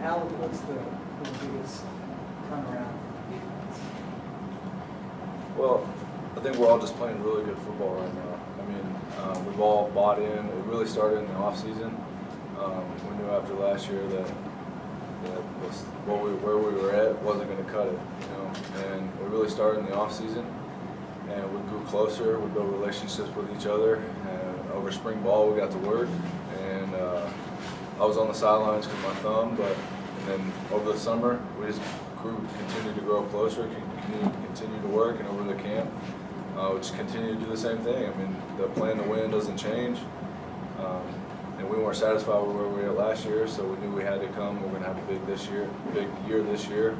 mentality, what's the biggest turnaround for the defense? Well, I think we're all just playing really good football right now. I mean, we've all bought in. It really started in the off season. We knew after last year that where we were at wasn't going to cut it, you know. And it really started in the off season, and we grew closer. We built relationships with each other. And over spring ball, we got to work, and I was on the sidelines with my thumb, and then over the summer, we just continued to grow closer, continue to work, and over the camp, we just continue to do the same thing. I mean, the plan to win doesn't change. And we weren't satisfied with where we were at last year, so we knew we had to come. We're going to have a big year this year,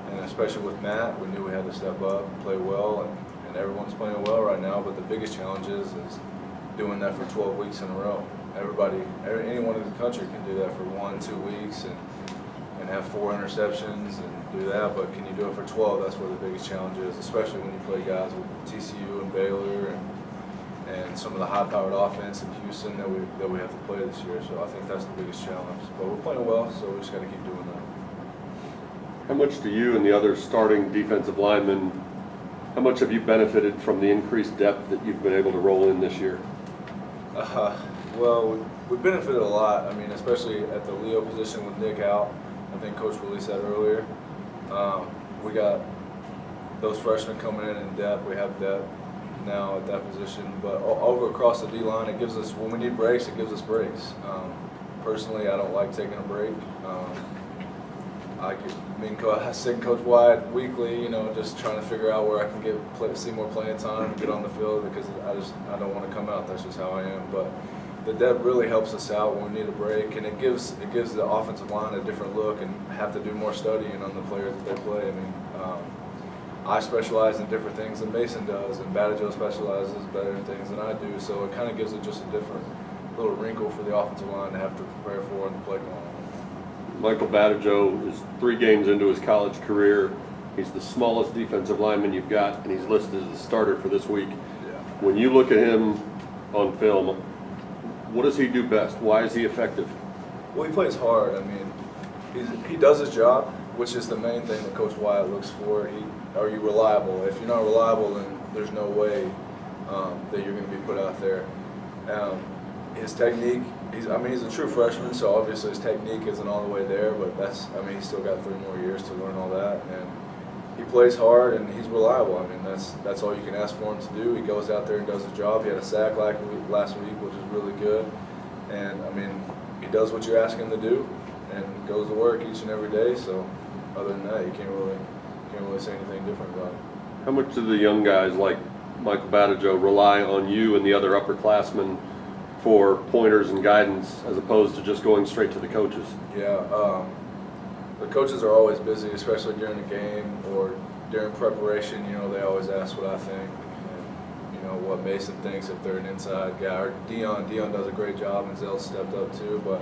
and especially with Matt, we knew we had to step up, play well, and everyone's playing well right now. But the biggest challenge is doing that for 12 weeks in a row. Anyone in the country can do that for 1-2 weeks and have 4 interceptions and do that. But can you do it for 12? That's where the biggest challenge is, especially when you play guys with TCU and Baylor and some of the high-powered offense in Houston that we have to play this year. So I think that's the biggest challenge. But we're playing well, so we just got to keep doing that. How much do you and the other starting defensive linemen, how much have you benefited from the increased depth that you've been able to roll in this year? Well, we benefited a lot. I mean, especially at the Leo position with Nick out. I think Coach Willie said earlier. We got those freshmen coming in depth. We have depth now at that position, but over across the D-line, it gives us, when we need breaks, it gives us breaks. Personally, I don't like taking a break. I sit Coach Wyatt weekly, you know, just trying to figure out where I can see more playing time, get on the field, because I don't want to come out. That's just how I am. But the depth really helps us out when we need a break, and it gives the offensive line a different look and have to do more studying on the players that they play. I mean, I specialize in different things than Mason does, and Batterson specializes better in things than I do, so it kind of gives it just a different little wrinkle for the offensive line to have to prepare for and play on. Michael Batterson is 3 games into his college career. He's the smallest defensive lineman you've got, and he's listed as the starter for this week. Yeah. When you look at him on film, what does he do best? Why is he effective? Well, he plays hard. I mean, he does his job, which is the main thing that Coach Wyatt looks for. Are you reliable? If you're not reliable, then there's no way that you're going to be put out there. His technique, he's a true freshman, so obviously his technique isn't all the way there, but he's still got 3 more years to learn all that. And he plays hard and he's reliable. I mean, that's all you can ask for him to do. He goes out there and does his job. He had a sack last week, which is really good. And I mean, he does what you ask him to do and goes to work each and every day. So other than that, you can't really say anything different about it. How much do the young guys like Michael Batterson rely on you and the other upperclassmen for pointers and guidance as opposed to just going straight to the coaches? Yeah, the coaches are always busy, especially during the game or during preparation. You know, they always ask what I think and, you know, what Mason thinks if they're an inside guy. Or Dion does a great job, and Zell stepped up too. But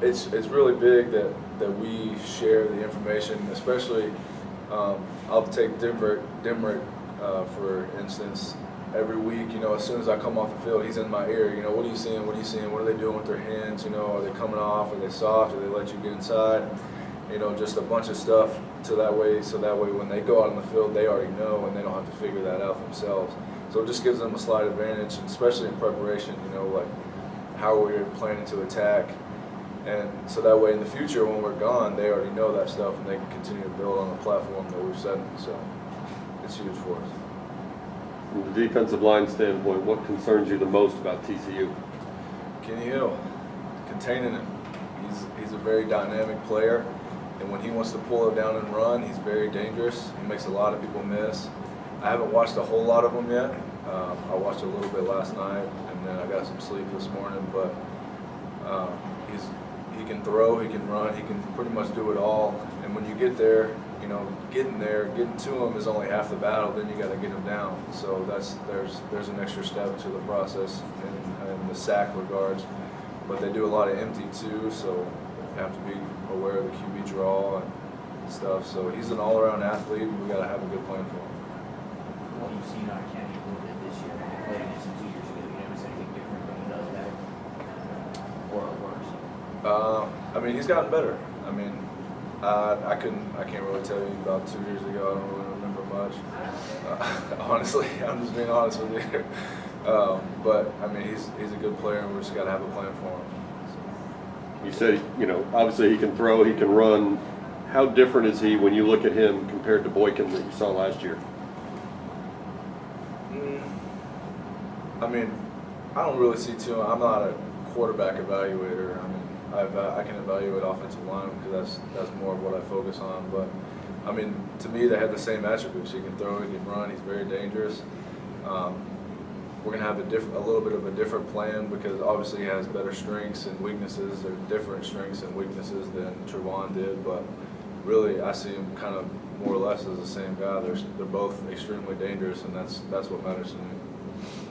it's really big that we share the information, especially I'll take Dimrick for instance. Every week, you know, as soon as I come off the field, he's in my ear. You know, what are you seeing? What are you seeing? What are they doing with their hands? You know, are they coming off? Are they soft? Do they let you get inside? You know, just a bunch of stuff so that way when they go out on the field, they already know and they don't have to figure that out themselves. So it just gives them a slight advantage, and especially in preparation. You know, like how we're planning to attack, and so that way in the future when we're gone, they already know that stuff and they can continue to build on the platform that we've set. So it's huge for us. From the defensive line standpoint, what concerns you the most about TCU? Kenny Hill, containing him. He's a very dynamic player, and when he wants to pull it down and run, he's very dangerous. He makes a lot of people miss. I haven't watched a whole lot of them yet. I watched a little bit last night, and then I got some sleep this morning. But he can throw, he can run, he can pretty much do it all. And when you get there, you know, getting to him is only half the battle. Then you got to get him down. So there's an extra step to the process in the sack regards. But they do a lot of empty too, so you have to be aware of the QB draw and stuff. So he's an all-around athlete, and we got to have a good plan for him. What you've seen on Kenny a little bit this year, you played against him 2 years ago. You notice anything different when he does that, or worse? mean, he's gotten better. I mean, I can't really tell you about 2 years ago. I don't really remember much. Honestly, I'm just being honest with you. But I mean, he's a good player, and we just got to have a plan for him. You said, obviously he can throw, he can run. How different is he when you look at him compared to Boykin that you saw last year? I mean, I don't really see too. I'm not a quarterback evaluator. I mean, I can evaluate offensive line because that's more of what I focus on. But I mean, to me, they have the same attributes. He can throw, he can run. He's very dangerous. We're gonna have a little bit of a different plan because obviously he has better strengths and weaknesses. They're different strengths and weaknesses than Trevone did, but really I see him kind of more or less as the same guy. They're both extremely dangerous, and that's what matters to me.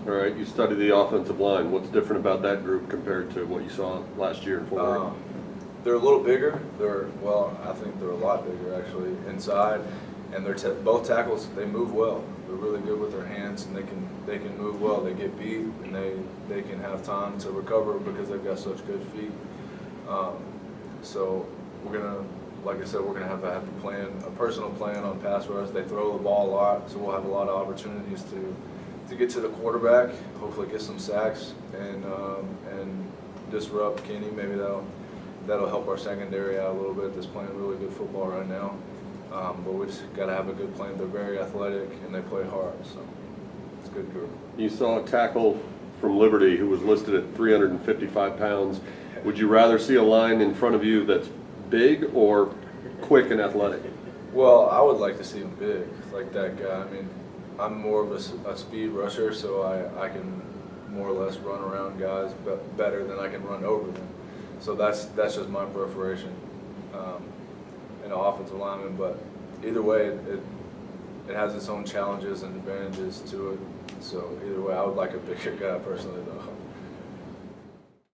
All right, you study the offensive line. What's different about that group compared to what you saw last year in Fort Worth? They're a little bigger. I think they're a lot bigger actually inside, and both tackles. They move well. They're really good with their hands, and they can move well. They get beat, and they can have time to recover because they've got such good feet. So we're gonna, like I said, we're gonna have to plan a personal plan on pass rush. They throw the ball a lot, so we'll have a lot of opportunities to get to the quarterback, hopefully get some sacks and disrupt Kenny. Maybe that'll help our secondary out a little bit. That's playing really good football right now. But we just got to have a good plan. They're very athletic and they play hard, so it's a good group. You saw a tackle from Liberty who was listed at 355 pounds. Would you rather see a line in front of you that's big or quick and athletic? Well, I would like to see him big, like that guy. I mean, I'm more of a speed rusher, so I can more or less run around guys better than I can run over them. So that's just my preparation in an offensive lineman. But either way, it has its own challenges and advantages to it. So either way, I would like a bigger guy personally, though.